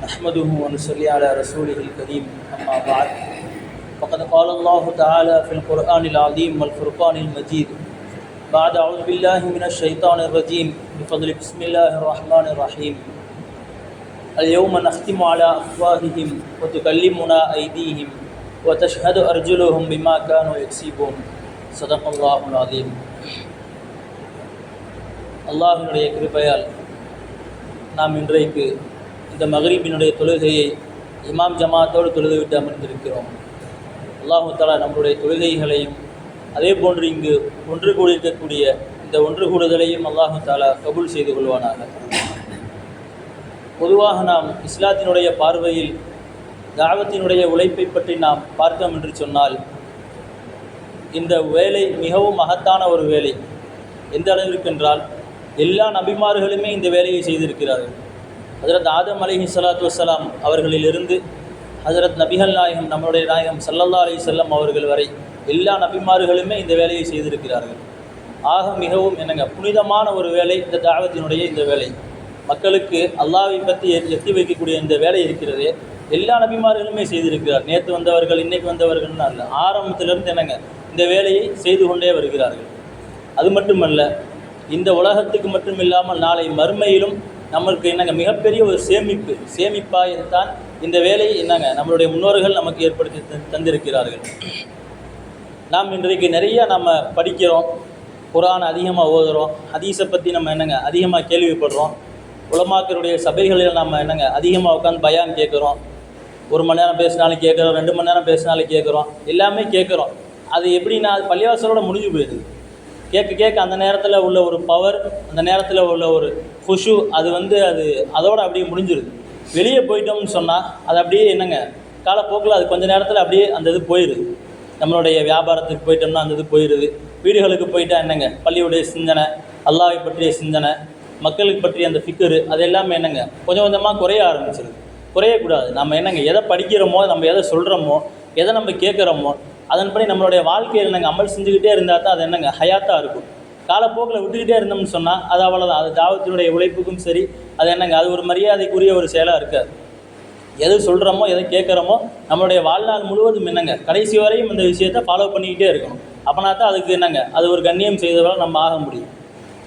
نحمده ونصلي على رسوله الكريم أما بعد فقد قال الله تعالى في القرآن العظيم والفرقان المجيد بعد أعوذ بالله من الشيطان الرجيم بفضل بسم الله الرحمن الرحيم اليوم نختم على أفواههم وتكلمنا أيديهم وتشهد أرجلهم بما كانوا يكسبون صدق الله العظيم. அல்லாஹ்வினுடைய கிருபையால் நாம் இன்றைக்கு இந்த மக்ரிபினுடைய தொழுகையை இமாம் ஜமாத்தோடு தொழுதுவிட்டு அமர்ந்திருக்கிறோம். அல்லாஹு தஆலா நம்முடைய தொழுகைகளையும் அதே போன்று இங்கு ஒன்று கூடியிருக்கக்கூடிய இந்த ஒன்று கூடுதலையும் அல்லாஹு தஆலா கபூல் செய்து கொள்வானாக. பொதுவாக நாம் இஸ்லாத்தினுடைய பார்வையில் தாவத்தினுடைய உழைப்பை பற்றி நாம் பார்த்தோம் என்று சொன்னால், இந்த வேலை மிகவும் மகத்தான ஒரு வேலை. எந்த அளவிற்கு என்றால், எல்லா நபிமார்களுமே இந்த வேலையை செய்திருக்கிறார்கள். ஹஜரத் ஆதம் அலைஹிஸ்ஸலாத்து வஸ்ஸலாம் அவர்களிலிருந்து ஹஜரத் நபிகள் நாயகம் நம்முடைய நாயகம் ஸல்லல்லாஹு அலைஹி வஸல்லம் அவர்கள் வரை எல்லா நபிமார்களுமே இந்த வேலையை செய்திருக்கிறார்கள். ஆக மிகவும் புனிதமான ஒரு வேலை இந்த தாவத்தினுடைய இந்த வேலை. மக்களுக்கு அல்லாஹ்வை பற்றி எத்தி வைக்கக்கூடிய இந்த வேலை இருக்கிறதே, எல்லா நபிமார்களுமே செய்திருக்கிறார். நேற்று வந்தவர்கள் இன்னைக்கு வந்தவர்கள்னு அல்ல, ஆரம்பத்திலிருந்து இந்த வேலையை செய்து கொண்டே வருகிறார்கள். அது மட்டுமல்ல, இந்த உலகத்துக்கு மட்டும் இல்லாமல் நாளை மறுமையிலும் நமக்கு மிகப்பெரிய ஒரு சேமிப்பாகத்தான் இந்த வேலையை நம்மளுடைய முன்னோர்கள் நமக்கு ஏற்படுத்தி தந்திருக்கிறார்கள். நாம் இன்றைக்கு நிறைய நம்ம படிக்கிறோம், குர்ஆன் அதிகமாக ஓதுகிறோம், ஹதீஸை பற்றி நம்ம அதிகமாக கேள்விப்படுறோம். உலமாக்களுடைய சபைகளில் நம்ம அதிகமாக உட்காந்து பயான் கேட்குறோம். 1 மணி நேரம் பேசினாலும் கேட்குறோம், 2 மணி நேரம் பேசினாலும் கேட்குறோம், எல்லாமே கேட்குறோம். அது எப்படின்னா அது பள்ளிவாசலோட முடிஞ்சு போயிடுது. கேட்க அந்த நேரத்தில் உள்ள ஒரு பவர், அந்த நேரத்தில் உள்ள ஒரு குஷு, அது அதோடு அப்படியே முடிஞ்சிருது. வெளியே போயிட்டோம்னு சொன்னால் அது அப்படியே காலப்போக்கில் அது கொஞ்சம் நேரத்தில் அப்படியே அந்த இது போயிடுது. நம்மளுடைய வியாபாரத்துக்கு போயிட்டோம்னா அந்த இது போயிடுது. வீடுகளுக்கு போயிட்டால் பள்ளியுடைய சிந்தனை, அல்லாஹ்வை பற்றிய சிந்தனை, மக்களுக்கு பற்றிய அந்த ஃபிக்கரு, அது எல்லாமே கொஞ்சம் கொஞ்சமாக குறைய ஆரம்பிச்சிருது. குறையக்கூடாது. நம்ம எதை படிக்கிறோமோ, நம்ம எதை சொல்கிறோமோ, எதை நம்ம கேட்குறோமோ, அதன்படி நம்மளுடைய வாழ்க்கையில் அமல் செஞ்சுக்கிட்டே இருந்தால் தான் அது ஹயாத்தாக இருக்கும். காலப்போக்கில் விட்டுக்கிட்டே இருந்தோம்னு சொன்னால் அது அவ்வளோதான். அது தாவத்தினுடைய உழைப்புக்கும் சரி, அது அது ஒரு மரியாதைக்குரிய ஒரு செயலாக இருக்காது. எது சொல்கிறோமோ, எதை கேட்குறோமோ, நம்மளுடைய வாழ்நாள் முழுவதும் கடைசி வரையும் இந்த விஷயத்தை ஃபாலோ பண்ணிக்கிட்டே இருக்கணும். அப்படின்னா தான் அதுக்கு அது ஒரு கண்ணியம் செய்தவரை நம்ம ஆக முடியும்.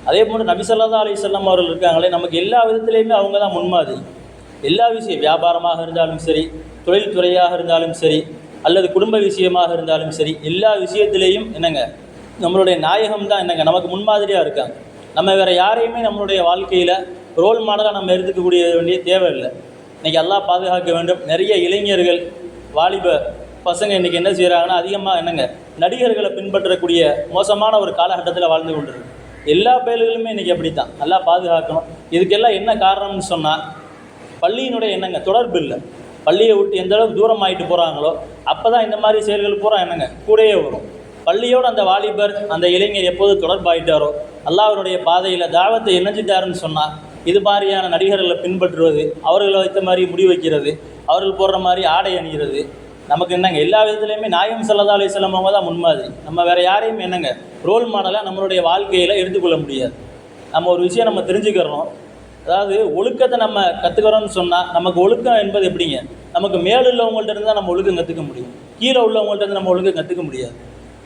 அதே போன்று நபி ஸல்லல்லாஹு அலைஹி வஸல்லம் அவர்கள் இருக்காங்களே, நமக்கு எல்லா விதத்துலேயுமே அவங்க தான் முன்மாதிரி. எல்லா விஷயம், வியாபாரமாக இருந்தாலும் சரி, தொழில் துறையாக இருந்தாலும் சரி, அல்லது குடும்ப விஷயமாக இருந்தாலும் சரி, எல்லா விஷயத்திலேயும் நம்மளுடைய நாயகம் தான் நமக்கு முன்மாதிரியாக இருக்காங்க. நம்ம வேறு யாரையுமே நம்மளுடைய வாழ்க்கையில் ரோல் மாடலாக நம்ம எடுத்துக்கக்கூடிய வேண்டிய தேவையில்லை. இன்றைக்கி அல்லாஹ் பாதுகாக்க வேண்டும். நிறைய இளைஞர்கள், வாலிப பசங்க இன்றைக்கி என்ன செய்கிறாங்கன்னா, அதிகமாக நடிகர்களை பின்பற்றக்கூடிய மோசமான ஒரு காலகட்டத்தில் வாழ்ந்து கொண்டிருக்கு. எல்லா பேர்களுமே இன்றைக்கி அப்படி தான். அல்லாஹ் பாதுகாக்கணும். இதுக்கெல்லாம் என்ன காரணம்னு சொன்னால், பள்ளியினுடைய தொடர்பு இல்லை. பள்ளியை விட்டு எந்த அளவுக்கு தூரம் ஆகிட்டு போகிறாங்களோ அப்போ தான் இந்த மாதிரி செயல்கள் பூரா கூடயே வரும். பள்ளியோடு அந்த வாலிபர், அந்த இளைஞர் எப்போது தொடர்பாயிட்டாரோ, அல்லாஹ்வுடைய பாதையில் தாவத்தை இணைஞ்சிட்டாருன்னு சொன்னால், இது மாதிரியான நடிகர்களை பின்பற்றுவது, அவர்களை வைத்த மாதிரி முடி வைக்கிறது, அவர்கள் போடுற மாதிரி ஆடை அணிகிறது, நமக்கு எல்லா விதத்துலையுமே நாயகம் ஸல்லல்லாஹு அலைஹி வஸல்லம் அவங்க தான் முன்மாதிரி. நம்ம வேறு யாரையும் ரோல் மாடலாக நம்மளுடைய வாழ்க்கையில் எடுத்துக்கொள்ள முடியாது. நம்ம ஒரு விஷயம் நம்ம தெரிஞ்சுக்கிறோம். அதாவது ஒழுக்கத்தை நம்ம கற்றுக்கிறோம்னு சொன்னால், நமக்கு ஒழுக்கம் என்பது எப்படிங்க, நமக்கு மேலே உள்ளவங்கள்ட்ட இருந்து தான் நம்ம ஒழுக்கம் கற்றுக்க முடியும். கீழே உள்ளவங்கள்ட்ட இருந்து நம்ம ஒழுக்கம் கற்றுக்க முடியாது.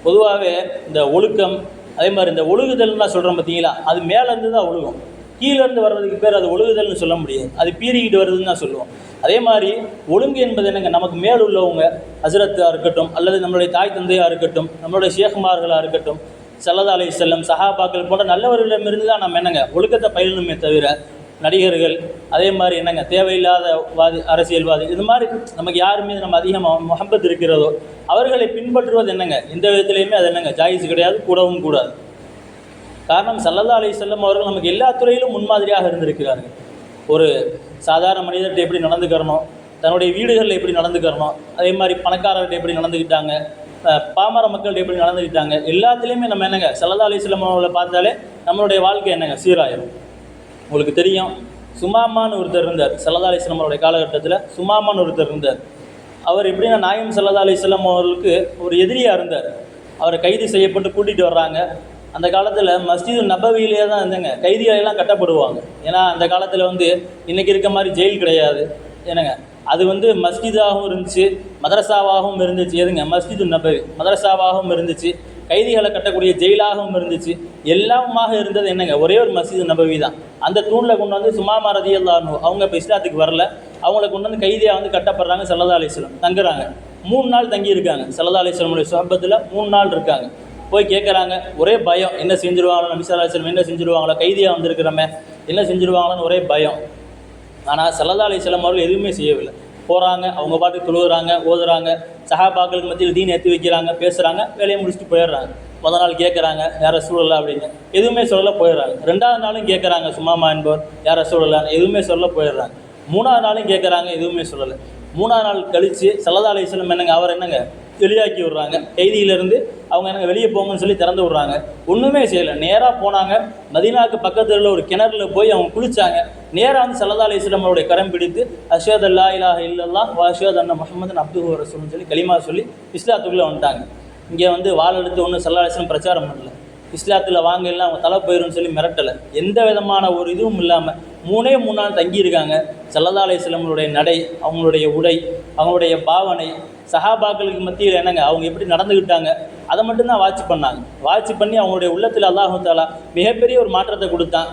பொதுவாகவே இந்த ஒழுக்கம், அதே மாதிரி இந்த ஒழுகுதல்னா சொல்கிறோம் பார்த்தீங்களா, அது மேலேருந்து தான் ஒழுகும். கீழேருந்து வர்றதுக்கு பேர் அது ஒழுகுதல்னு சொல்ல முடியாது, அது பீறிக்கிட்டு வருதுன்னு தான் சொல்லுவோம். அதே மாதிரி ஒழுங்கு என்பது நமக்கு மேல் உள்ளவங்க, ஹஸ்ரத்தாக இருக்கட்டும், அல்லது நம்மளுடைய தாய் தந்தையாக இருக்கட்டும், நம்மளுடைய ஷேகுமார்களாக இருக்கட்டும், ஸல்லல்லாஹு அலைஹி வஸல்லம், சஹாபாக்கள் போன்ற நல்லவர்களிடமிருந்து தான் நம்ம ஒழுக்கத்தை பயிலணுமே தவிர, நடிகர்கள், அதே மாதிரி தேவையில்லாத அரசியல்வாதி, இது மாதிரி நமக்கு யார் மீது நம்ம அதிகமாக முஹப்பத் இருக்கிறதோ அவர்களை பின்பற்றுவது எந்த விதத்துலையுமே அது ஜாயிஸ் கிடையாது, கூடவும் கூடாது. காரணம், ஸல்லல்லாஹு அலைஹி வஸல்லம் அவர்கள் நமக்கு எல்லா துறையிலும் முன்மாதிரியாக இருந்திருக்கிறார்கள். ஒரு சாதாரண மனிதர்கிட்ட எப்படி நடந்துக்கிறணும், தன்னுடைய வீடுகளில் எப்படி நடந்துக்கிறணும், அதே மாதிரி பணக்காரர்கிட்ட எப்படி நடந்துக்கிட்டாங்க, பாமர மக்கள்கிட்ட எப்படி நடந்துக்கிட்டாங்க, எல்லாத்துலேயுமே நம்ம ஸல்லல்லாஹு அலைஹி வஸல்லம் அவர்களை பார்த்தாலே நம்மளுடைய வாழ்க்கை சீராயிரும். உங்களுக்கு தெரியும், சுமாமான்னு ஒருத்தர் இருந்தார். ஸல்லல்லாஹு அலைஹி வஸல்லம் அவருடைய காலகட்டத்தில் சுமாமான்னு ஒருத்தர் இருந்தார். அவர் எப்படின்னா, நாயகம் ஸல்லல்லாஹு அலைஹி வஸல்லம் அவர்களுக்கு ஒரு எதிரியாக இருந்தார். அவரை கைது செய்யப்பட்டு கூட்டிகிட்டு வர்றாங்க. அந்த காலத்தில் மஸ்ஜிது நபவியிலே தான் கைதிகளெல்லாம் கட்டப்படுவாங்க. ஏன்னா அந்த காலத்தில் இன்றைக்கி இருக்க மாதிரி ஜெயில் கிடையாது. என்னங்க அது வந்து மஸ்ஜிதாகவும் இருந்துச்சு, மதரசாவாகவும் இருந்துச்சு. எதுங்க மஸ்ஜிது நபவி மதரசாவாகவும் இருந்துச்சு, கைதிகளை கட்டக்கூடிய ஜெயிலாகவும் இருந்துச்சு. எல்லாமாக இருந்தது என்னங்க ஒரே ஒரு மஸ்ஜிது நபவி தான். அந்த தூணில் கொண்டு வந்து சுமாமா ரலியல்லாஹு அன்ஹு அவங்க இப்போ இஸ்லாத்துக்கு வரல, அவங்கள கொண்டு வந்து கைதியாக வந்து கட்டப்படுறாங்க. ஸல்லல்லாஹு அலைஹி வஸல்லம் தங்குறாங்க. 3 நாள் தங்கியிருக்காங்க. ஸல்லல்லாஹு அலைஹி வஸல்லம் சுஹபத்தில் 3 நாள் இருக்காங்க. போய் கேட்குறாங்க, ஒரே பயம், என்ன செஞ்சுருவாங்களோ, நபி ஸல்லல்லாஹு அலைஹி வஸல்லம் என்ன செஞ்சுருவாங்களோ, கைதியாக வந்திருக்கிறோமே என்ன செஞ்சுருவாங்களோன்னு ஒரே பயம். ஆனால் ஸல்லல்லாஹு அலைஹி வஸல்லம் அவர்கள் எதுவுமே செய்யவில்லை. போகிறாங்க, அவங்க பாட்டுக்கு தொழுகிறாங்க, ஓதுறாங்க, சஹாபாக்களுக்கு மத்தியில் தீன் ஏற்றி வைக்கிறாங்க, பேசுகிறாங்க, வேலையை முடிச்சுட்டு போயிடுறாங்க. முதல் நாள் கேட்குறாங்க யார் ரசூலுல்லாஹ் அப்படின்னு, எதுவுமே சொல்ல போயிடுறாங்க. 2வது நாளும் கேட்குறாங்க சுமாமா என்பவர் யார் ரசூலுல்லாஹ், எதுவுமே சொல்ல போயிடுறாங்க. 3வது நாளும் கேட்குறாங்க, எதுவுமே சொல்லலை. 3வது நாள் கழித்து ஸல்லல்லாஹு அலைஹி வஸல்லம் என்னங்க அவர் என்னங்க வெளியாக்கி விட்றாங்க. கைதியிலேருந்து அவங்க எனக்கு வெளியே போங்கன்னு சொல்லி திறந்து விட்றாங்க. ஒன்றுமே செய்யலை. நேராக போனாங்க, மதீனாவுக்கு பக்கத்தில் ஒரு கிணறுல போய் அவங்க குளித்தாங்க. நேராக வந்து ஸல்லல்லாஹு அலைஹி வஸல்லம் அவருடைய கரம் பிடித்து அஷ்ஹது அல்லா இலாஹ இல்லல்லாஹ் வ அஷ்ஹது அன்ன முஹம்மதன் அப்துஹு வ ரசூலுஹுன்னு சொல்லி கலிமா சொல்லி இஸ்லாத்துக்குள்ளே வந்துட்டாங்க. இங்கே வந்து வாள் எடுத்து ஒன்றும் ஸல்லல்லாஹு அலைஹி வஸல்லம் பிரச்சாரம் பண்ணல, இஸ்லாத்தில் வாங்க இல்லை அவங்க தலை போயிடும்னு சொல்லி மிரட்டலை, எந்த விதமான ஒரு இதுவும் இல்லாமல் 3 நாள் தங்கியிருக்காங்க. ஸல்லல்லாஹு அலைஹி வஸல்லமுடைய நடை, அவங்களுடைய உடை, அவங்களுடைய பாவனை, சஹாபாக்களுக்கு மத்தியில் என்னங்க அவங்க எப்படி நடந்துக்கிட்டாங்க அதை மட்டும்தான் வாட்ச் பண்ணாங்க. வாட்ச் பண்ணி அவங்களுடைய உள்ளத்தில் அல்லாஹு தஆலா மிகப்பெரிய ஒரு மாற்றத்தை கொடுத்தான்.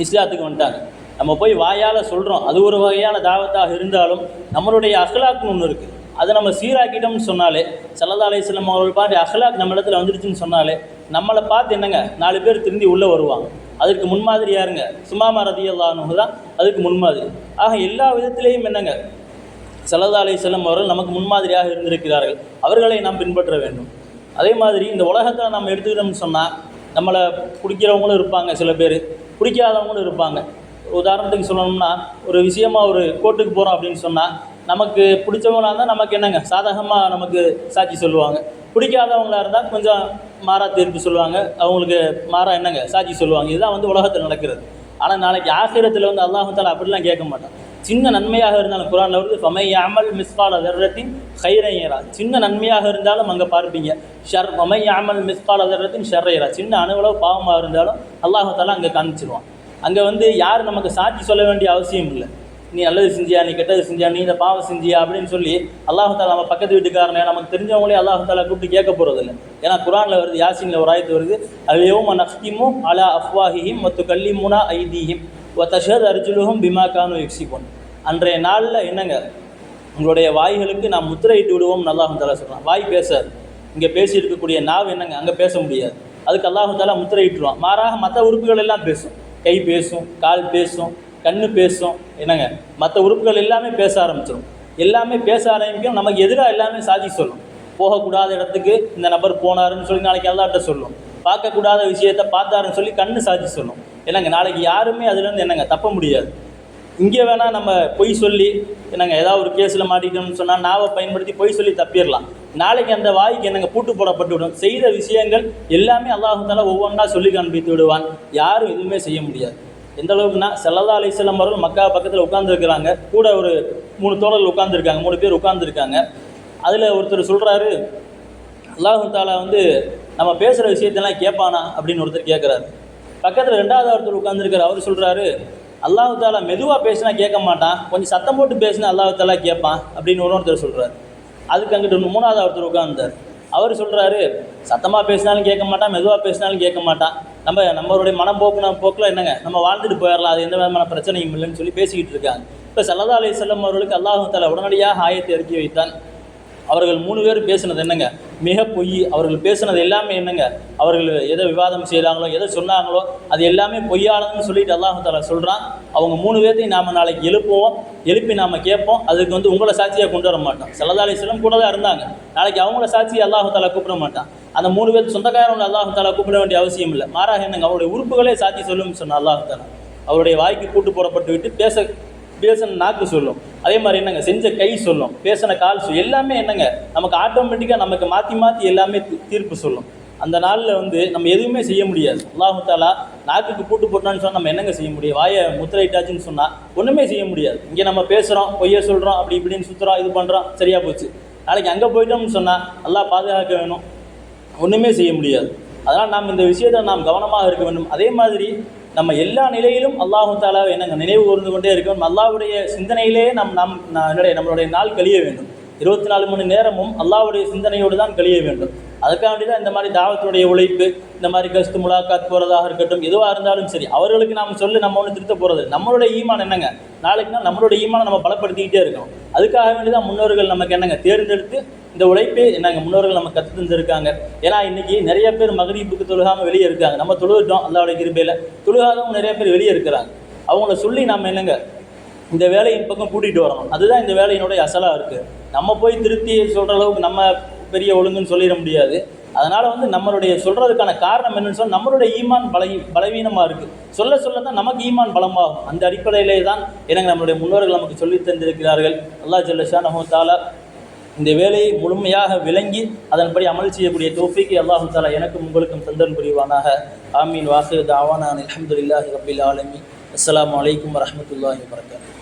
இஸ்லாத்துக்கு வந்துட்டாங்க. நம்ம போய் வாயால் சொல்கிறோம், அது ஒரு வகையான தாவத்தாக இருந்தாலும் நம்மளுடைய அஹ்லாக்னு ஒன்று இருக்குது. அதை நம்ம சீராக்கிட்டோம்னு சொன்னாலே, ஸல்லல்லாஹு அலைஹி வஸல்லம் அவர்கள் பாட்டு அஹ்லாக் நம்ம இடத்துல வந்துடுச்சுன்னு சொன்னாலே, நம்மளை பார்த்து என்னங்க 4 பேர் திரும்பி உள்ளே வருவாங்க. அதுக்கு முன்மாதிரி யாருங்க? சுமாமா ரலியல்லாஹு அன்ஹு தான் அதுக்கு முன்மாதிரி. ஆக எல்லா விதத்திலையும் என்னங்க ஸல்லல்லாஹு அலைஹி வஸல்லம் அவர்கள் நமக்கு முன்மாதிரியாக இருந்திருக்கிறார்கள். அவர்களை நாம் பின்பற்ற வேண்டும். அதே மாதிரி இந்த உலகத்தில் நம்ம எடுத்துக்கிட்டோம்னு சொன்னால், நம்மளை பிடிக்கிறவங்களும் இருப்பாங்க, சில பேர் பிடிக்காதவங்களும் இருப்பாங்க. உதாரணத்துக்கு சொல்லணும்னா, ஒரு விஷயமாக ஒரு கோர்ட்டுக்கு போகிறோம் அப்படின்னு சொன்னால், நமக்கு பிடிச்சவங்களாக இருந்தால் நமக்கு என்னங்க சாதகமாக நமக்கு சாட்சி சொல்லுவாங்க, பிடிக்காதவங்களாக இருந்தால் கொஞ்சம் மாறா தீர்ப்பு சொல்லுவாங்க, அவங்களுக்கு மாறா என்னங்க சாட்சி சொல்லுவாங்க. இதுதான் வந்து உலகத்தில் நடக்கிறது. ஆனால் நாளைக்கு ஆகிரத்தில் வந்து அல்லாஹ் தஆலா அப்படிலாம் கேட்க மாட்டான். சின்ன நன்மையாக இருந்தாலும் குர்ஆன்ல வருது, ஃபமை யஅமல் மிஸ்கால தர்ரத்தின் கைரன் யரா, சின்ன நன்மையாக இருந்தாலும் அங்கே பார்ப்பீங்க. ஃபமை யஅமல் மிஸ்கால தர்ரத்தின் ஷர்ரன் யரா, சின்ன அணுவளவு பாவமாக இருந்தாலும் அல்லாஹ் தஆலா அங்கே காமிச்சிருவான். அங்கே வந்து யார் நமக்கு சாட்சி சொல்ல வேண்டிய அவசியம் இல்லை. நீ நல்லது செஞ்சியா, நீ கெட்டது செஞ்சியா, நீ இந்த பாவம் செஞ்சியா அப்படின்னு சொல்லி அல்லாஹ் தஆலா நம்ம பக்கத்து வீட்டுக்காரனே நமக்கு தெரிஞ்சவங்களே அல்லாஹ் தஆலா கூப்பிட்டு கேட்க போகிறதில்ல. ஏன்னா குர்ஆனில் வருது, யாசீனில் ஒரு ஆயத்து வருது, அல் யௌம நஹ்திமு அலா அஃப்வாஹிஹிம் வ துகல்லிமுனா ஐதீஹிம் வ தஷ்ஹது அர்ஜுலுஹும் பிமா கானூ யக்ஸிபூன். அன்றைய நாளில் என்னங்க உங்களுடைய வாய்களுக்கு நாம் முத்திரையிட்டு விடுவோம் அல்லாஹ் தஆலா சொல்கிறான். வாய் பேசாது. இங்கே பேசி இருக்கக்கூடிய நாவு என்னங்க அங்கே பேச முடியாது. அதுக்கு அல்லாஹ் தஆலா முத்திரையிட்டுருவான். மாறாக மற்ற உறுப்புகள் எல்லாம் பேசும். கை பேசும், கால் பேசும், கண்ணு பேசும், என்னங்க மற்ற உறுப்புகள் எல்லாமே பேச ஆரம்பிச்சிடும். எல்லாமே பேச ஆரம்பிக்கும். நமக்கு எதிராக எல்லாமே சாட்சி சொல்லும். போகக்கூடாத இடத்துக்கு இந்த நபர் போனாருன்னு சொல்லி நாளைக்கு அல்லாஹ்ட்ட சொல்லும். பார்க்கக்கூடாத விஷயத்தை பார்த்தாருன்னு சொல்லி கண்ணு சாட்சி சொல்லும். என்னங்க நாளைக்கு யாருமே அதுலேருந்து என்னங்க தப்ப முடியாது. இங்கே வேணால் நம்ம பொய் சொல்லி என்னங்க ஏதாவது ஒரு கேஸில் மாட்டிக்கிட்டோம்னு சொன்னால் நாவை பயன்படுத்தி பொய் சொல்லி தப்பிடலாம். நாளைக்கு அந்த வாய்க்கு என்னங்க பூட்டு போடப்பட்டு விடும். செய்த விஷயங்கள் எல்லாமே அல்லாஹ் தஆலா ஒவ்வொன்றா சொல்லி காண்பித்து விடுவான். யாரும் எதுவுமே செய்ய முடியாது. எந்த அளவுக்குன்னா ஸல்லல்லாஹு அலைஹி வஸல்லம் அவர்கள் மக்கா பக்கத்தில் உட்காந்துருக்கிறாங்க. கூட ஒரு 3 தோழர்கள் உட்காந்துருக்காங்க, 3 பேர் உட்காந்துருக்காங்க. அதில் ஒருத்தர் சொல்கிறாரு, அல்லாஹ் தஆலா வந்து நம்ம பேசுகிற விஷயத்தெல்லாம் கேட்பானா அப்படின்னு ஒருத்தர் கேட்குறாரு. பக்கத்தில் 2வது ஒருத்தர் உட்காந்துருக்காரு. அவர் சொல்கிறாரு, அல்லாஹ் தஆலா மெதுவாக பேசினா கேட்க மாட்டான், கொஞ்சம் சத்தம் போட்டு பேசினா அல்லாஹ் தஆலா கேட்பான் அப்படின்னு ஒருத்தர் சொல்கிறார். அதுக்கு அங்கிட்டு 3வது ஒருத்தர் உட்கார்ந்தார். அவர் சொல்கிறாரு, சத்தமாக பேசினாலும் கேட்க மாட்டான், மெதுவாக பேசினாலும் கேட்க மாட்டான், நம்மளுடைய போக்கில் என்னங்க நம்ம வாழ்ந்துட்டு போயிடலாம், அது எந்த விதமான பிரச்சனையும் இல்லைன்னு சொல்லி பேசிக்கிட்டு இருக்காங்க. இப்போ ஸல்லல்லாஹு அலைஹி வஸல்லம் அவர்களுக்கு அல்லாஹ் தஆலா உடனடியாக ஆயத்தை இறக்கி வைத்தான். அவர்கள் 3 பேர் பேசுனது என்னங்க மிக பொய். அவர்கள் பேசுனது எல்லாமே என்னங்க, அவர்கள் எதை விவாதம் செய்கிறாங்களோ, எதை சொன்னாங்களோ அது எல்லாமே பொய்யானதுன்னு சொல்லிட்டு அல்லாஹ் தஆலா சொல்கிறான். அவங்க 3 பேர்த்தையும் நாம் நாளைக்கு எழுப்பி நாம் கேட்போம். அதுக்கு வந்து உங்களை சாட்சியாக கொண்டு வர மாட்டோம். ஸல்லல்லாஹு அலைஹி வஸல்லம் கூட தான் இருந்தாங்க. நாளைக்கு அவங்கள சாட்சியை அல்லாஹ் தஆலா கூப்பிட மாட்டான். அந்த 3 பேர் சொந்தக்காரங்களை அல்லாஹ் தஆலா கூப்பிட வேண்டிய அவசியம் இல்லை. மாறாக என்னங்க அவருடைய உறுப்புகளே சாட்சி சொல்லும்னு சொன்ன அல்லாஹ் தஆலா அவருடைய வாய்க்கு கூட்டு போடப்பட்டு விட்டு பேசின நாக்கு சொல்லும். அதே மாதிரி என்னங்க செஞ்ச கை சொல்லும், பேசின கால் சொல்லும். எல்லாமே என்னங்க நமக்கு ஆட்டோமேட்டிக்காக நமக்கு மாற்றி எல்லாமே தீர்ப்பு சொல்லும். அந்த நாளில் வந்து நம்ம எதுவுமே செய்ய முடியாது. அல்லாஹ் தஆலா நாக்குக்கு பூட்டு போட்டான்னு சொன்னால் நம்ம என்னங்க செய்ய முடியும்? வாயை முத்திரையிட்டாச்சுன்னு சொன்னால் ஒன்றுமே செய்ய முடியாது. இங்கே நம்ம பேசுகிறோம், பொய்யை சொல்கிறோம், அப்படி இப்படின்னு சுற்றுறோம், இது பண்ணுறோம், சரியாக போச்சு. நாளைக்கு அங்கே போயிட்டோம்னு சொன்னால் அல்லாஹ் பாதுகாக்க வேணும், ஒன்றுமே செய்ய முடியாது. அதனால் நாம் இந்த விஷயத்தை நாம் கவனமாக இருக்க வேண்டும். அதே மாதிரி நம்ம எல்லா நிலையிலும் அல்லாஹு தாலா என்னங்க நினைவு கூர்ந்து கொண்டே இருக்கணும். அல்லாஹ்வுடைய சிந்தனையிலே நம்மளுடைய நாள் கழிய வேண்டும். 24 மணி நேரமும் அல்லாஹ்வுடைய சிந்தனையோடு தான் கழிய வேண்டும். அதுக்காண்டி தான் இந்த மாதிரி தாவத்துடைய உழைப்பு, இந்த மாதிரி கஸ்து முலாக்காத் போகிறதாக இருக்கட்டும், எதுவாக இருந்தாலும் சரி, அவர்களுக்கு நாம் நம்ம ஒன்று திருத்த போகிறது. நம்மளுடைய ஈமான் என்னங்க, நாளைக்குனா நம்மளுடைய ஈமானை நம்ம பலப்படுத்திக்கிட்டே இருக்கணும். அதுக்காக வேண்டி தான் முன்னோர்கள் நமக்கு என்னங்க தேர்ந்தெடுத்து இந்த உழைப்பே என்னங்க முன்னோர்கள் நம்ம கற்று தந்திருக்காங்க. ஏன்னா இன்றைக்கி நிறைய பேர் மகரீபுக்கு தொழுகாமல் வெளியே இருக்காங்க. நம்ம தொழுகிட்டோம் அல்லாஹ்வுடைய கிருபையில், தொழுகாதவங்க நிறைய பேர் வெளியே இருக்கிறாங்க. அவங்கள சொல்லி நம்ம என்னங்க இந்த வேலையின் பக்கம் கூட்டிகிட்டு வரணும். அதுதான் இந்த வேலையினுடைய அசலாக இருக்குது. நம்ம போய் திருப்தி சொல்கிற அளவுக்கு நம்ம பெரிய ஒழுங்குன்னு சொல்லிட முடியாது. அதனால் நம்மளுடைய சொல்கிறதுக்கான காரணம் என்னென்னு சொன்னால் நம்மளுடைய ஈமான் பலவீனமாக இருக்குது. சொல்ல தான் நமக்கு ஈமான் பலமாகும். அந்த அடிப்படையிலே தான் எனக்கு நம்மளுடைய முன்னோர்கள் நமக்கு சொல்லி தந்திருக்கிறார்கள். அல்லாஹ் ஜல்ல ஷானஹு தஆலா இந்த வேலையை முழுமையாக விளங்கி அதன்படி அமல் செய்யக்கூடிய தௌஃபீக்கை அல்லாஹ் தஆலா எனக்கும் உங்களுக்கும் தந்தல் புரிவானாக. ஆமீன். வாஹிரு தஅவானா அல்ஹம்துலில்லாஹி ரப்பில் ஆலமீன். அஸ்ஸலாமு அலைக்கும் வரஹ்மத்துல்லாஹி வபரகாத்துஹு.